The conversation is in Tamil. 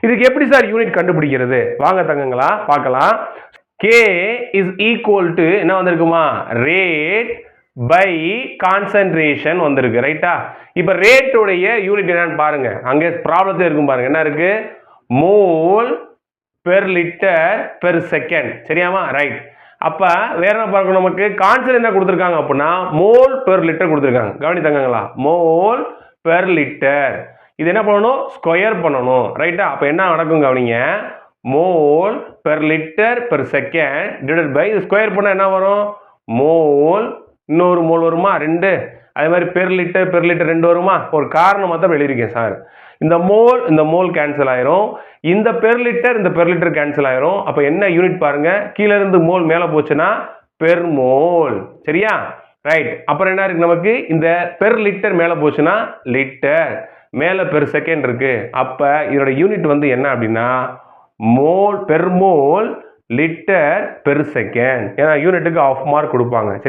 இதுக்கு எப்படி சார் யூனிட் கண்டுபிடிக்கிறது? வாங்க தங்கங்களா பார்க்கலாம். K is equal to என்ன வந்திருக்குமா? ரேட் பை கான்சன்ட்ரேஷன் வந்திருக்கு. ரைட்டா? இப்போ ரேட் உடைய யூனிட் என்னன்னு பாருங்க. அங்கே ப்ராப்ளத்தில் இருக்கும் பாருங்க. என்ன இருக்கு? Mole per litre per second. சரியாமா? ரைட். அப்ப வேற என்ன பார்க்கணும்? நமக்கு கான்சன்ட் என்ன கொடுத்துருக்காங்க அப்படின்னா மோல் பெர் லிட்டர் கொடுத்துருக்காங்க. கவனி தங்கங்களா, மோல் பெர் லிட்டர். இது என்ன பண்ணணும்? ஸ்கொயர் பண்ணணும். ரைட்டா? அப்ப என்ன நடக்கும் கவனிங்க. Mole per litre per second divided by square பண்ண என்ன வரும்? மோல், இன்னொரு மோல் வருமா? 2. அதே மாதிரி பெர் லிட்டர் 2 வருமா? ஒரு காரணம் மாத்திரம் எழுதியிருக்கேன் சார். இந்த மோல் கேன்சல் ஆயிரும். இந்த பெர் லிட்டர் கேன்சல் ஆயிரும். அப்ப என்ன யூனிட் பாருங்க. கீழ இருந்து மோல் மேல போச்சுன்னா பெர் மோல். சரியா? ரைட். அப்புறம் என்ன இருக்கு நமக்கு? இந்த பெர் லிட்டர் மேல போச்சுன்னா லிட்டர், மேல பெர் செகண்ட் இருக்கு. அப்ப இதோட யூனிட் வந்து என்ன அப்படின்னா mole per mole litre per second. ஏன்னா யூனிட்டுக்கு ½ மார்க் கொடுப்பாங்க. சரி.